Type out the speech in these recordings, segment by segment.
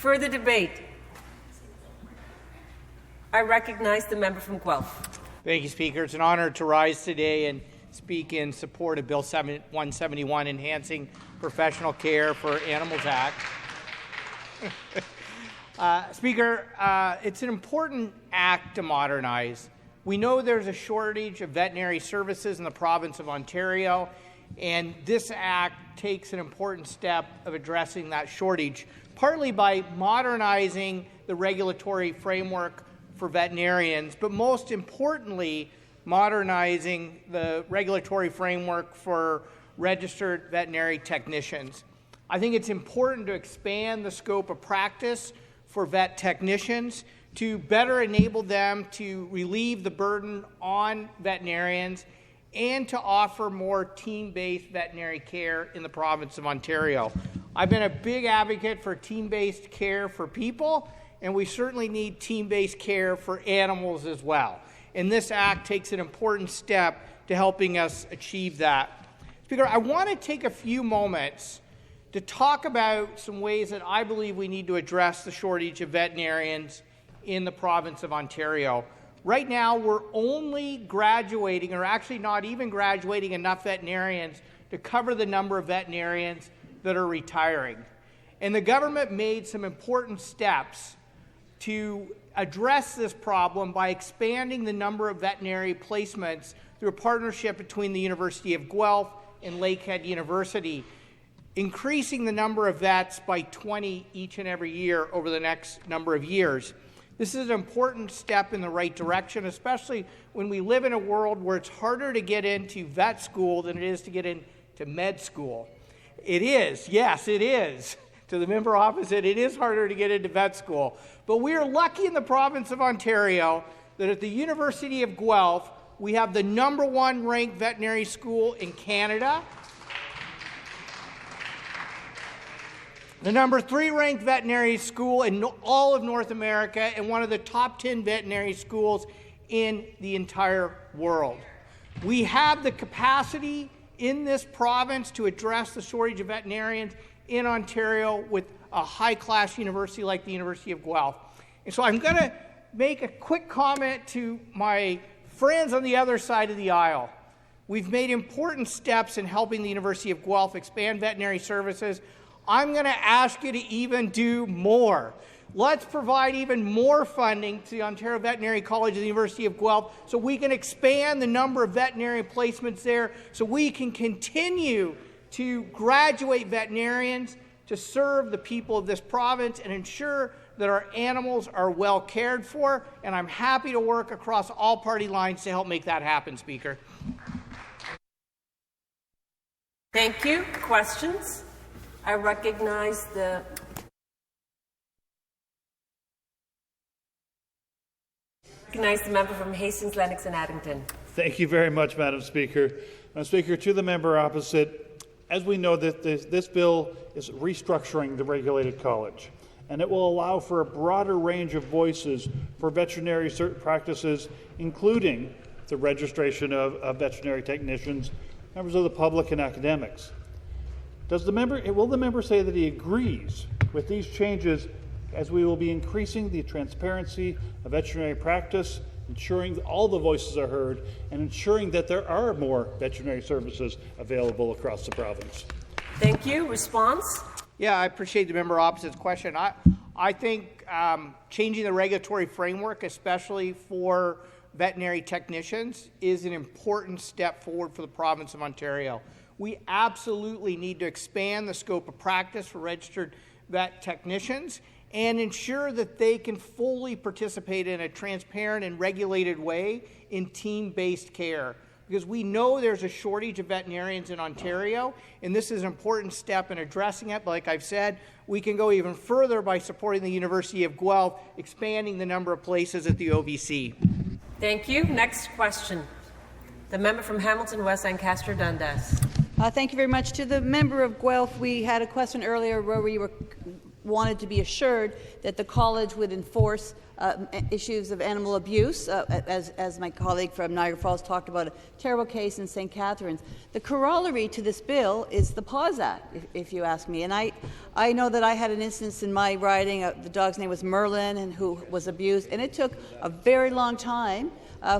Further debate? I recognize the member from Guelph. Thank you, Speaker. It's an honor to rise today and speak in support of Bill 171, Enhancing Professional Care for Animals Act. Speaker, it's an important act to modernize. We know there's a shortage of veterinary services in the province of Ontario, and this act takes an important step of addressing that shortage, partly by modernizing the regulatory framework for veterinarians, but most importantly, modernizing the regulatory framework for registered veterinary technicians. I think it's important to expand the scope of practice for vet technicians to better enable them to relieve the burden on veterinarians and to offer more team-based veterinary care in the province of Ontario. I've been a big advocate for team-based care for people, and we certainly need team-based care for animals as well. And this act takes an important step to helping us achieve that. Speaker, I want to take a few moments to talk about some ways that I believe we need to address the shortage of veterinarians in the province of Ontario. Right now, we're only graduating, or actually not even graduating enough veterinarians to cover the number of veterinarians that are retiring. And the government made some important steps to address this problem by expanding the number of veterinary placements through a partnership between the University of Guelph and Lakehead University, increasing the number of vets by 20 each and every year over the next number of years. This is an important step in the right direction, especially when we live in a world where it's harder to get into vet school than it is to get into med school. It is, yes, it is. To the member opposite, it is harder to get into vet school. But we are lucky in the province of Ontario that at the University of Guelph, we have the #1 ranked veterinary school in Canada, the #3 ranked veterinary school in all of North America, and one of the top 10 veterinary schools in the entire world. We have the capacity in this province to address the shortage of veterinarians in Ontario with a high-class university like the University of Guelph. And so I'm going to make a quick comment to my friends on the other side of the aisle. We've made important steps in helping the University of Guelph expand veterinary services. I'm going to ask you to even do more. Let's provide even more funding to the Ontario Veterinary College of the University of Guelph so we can expand the number of veterinary placements there, so we can continue to graduate veterinarians to serve the people of this province and ensure that our animals are well cared for. And I'm happy to work across all party lines to help make that happen, Speaker. Thank you. Questions? I recognize the member from Hastings, Lennox and Addington. Thank you very much, Madam Speaker. Madam Speaker, to the member opposite, as we know that this bill is restructuring the regulated college, and it will allow for a broader range of voices for veterinary practices, including the registration of veterinary technicians, members of the public and academics. Will the member say that he agrees with these changes, as we will be increasing the transparency of veterinary practice, ensuring that all the voices are heard, and ensuring that there are more veterinary services available across the province? Thank you. Response? Yeah, I appreciate the member opposite's question. I think changing the regulatory framework, especially for veterinary technicians, is an important step forward for the province of Ontario. We absolutely need to expand the scope of practice for registered vet technicians and ensure that they can fully participate in a transparent and regulated way in team-based care. Because we know there's a shortage of veterinarians in Ontario, and this is an important step in addressing it. But like I've said, we can go even further by supporting the University of Guelph, expanding the number of places at the OVC. Thank you. Next question. The member from Hamilton West, Ancaster Dundas. Thank you very much. To the member of Guelph, we had a question earlier where we wanted to be assured that the college would enforce issues of animal abuse, as my colleague from Niagara Falls talked about a terrible case in St. Catharines. The corollary to this bill is the PAWS Act, if you ask me. And I know that I had an instance in my riding, the dog's name was Merlin, and who was abused, and it took a very long time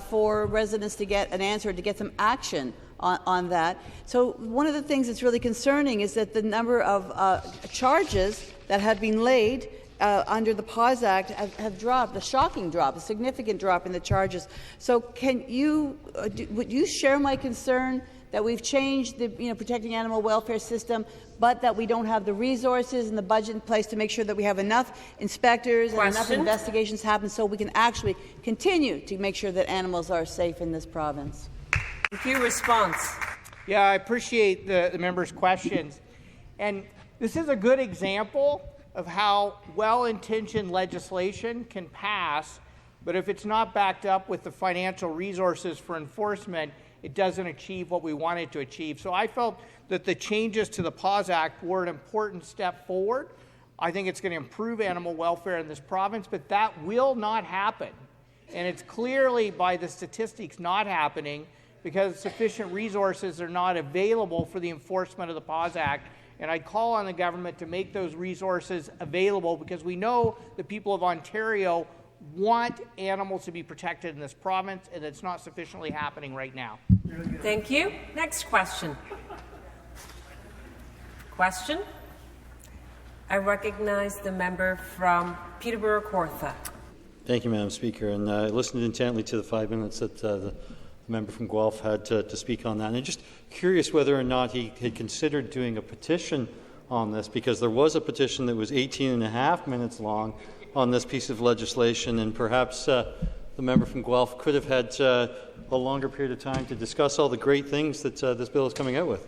for residents to get an answer, to get some action on that. So one of the things that's really concerning is that the number of charges that have been laid under the PAWS Act have dropped, a shocking drop, a significant drop in the charges. So can you, would you share my concern that we've changed the protecting animal welfare system, but that we don't have the resources and the budget in place to make sure that we have enough inspectors and enough investigations happen so we can actually continue to make sure that animals are safe in this province? Thank you. Response. Yeah, I appreciate the member's questions. And this is a good example of how well-intentioned legislation can pass, but if it's not backed up with the financial resources for enforcement, it doesn't achieve what we want it to achieve. So I felt that the changes to the PAWS Act were an important step forward. I think it's going to improve animal welfare in this province, but that will not happen. And it's clearly by the statistics not happening because sufficient resources are not available for the enforcement of the PAWS Act. And I call on the government to make those resources available because we know the people of Ontario want animals to be protected in this province, and it's not sufficiently happening right now. Thank you. Next question. Question. I recognize the member from Peterborough-Kawartha. Thank you, Madam Speaker. And I listened intently to the 5 minutes that the member from Guelph had to speak on that. And I'm just curious whether or not he had considered doing a petition on this, because there was a petition that was 18 and a half minutes long on this piece of legislation, and perhaps the member from Guelph could have had a longer period of time to discuss all the great things that this bill is coming out with.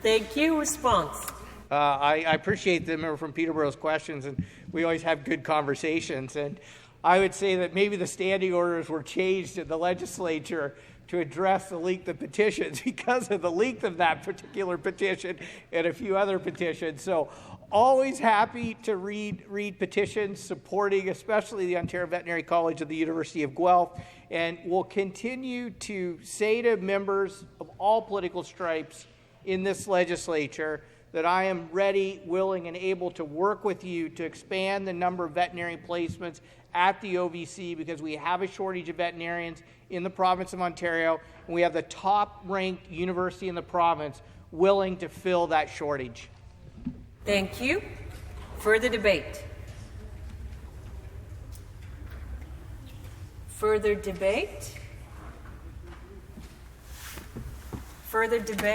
Thank you. Response. I appreciate the member from Peterborough's questions, and we always have good conversations. And I would say that maybe the standing orders were changed in the legislature to address the length of petitions because of the length of that particular petition and a few other petitions. So always happy to read petitions supporting especially the Ontario Veterinary College of the University of Guelph, and will continue to say to members of all political stripes in this legislature that I am ready, willing, and able to work with you to expand the number of veterinary placements at the OVC, because we have a shortage of veterinarians in the province of Ontario, and we have the top-ranked university in the province willing to fill that shortage. Thank you. Further debate. Further debate. Further debate.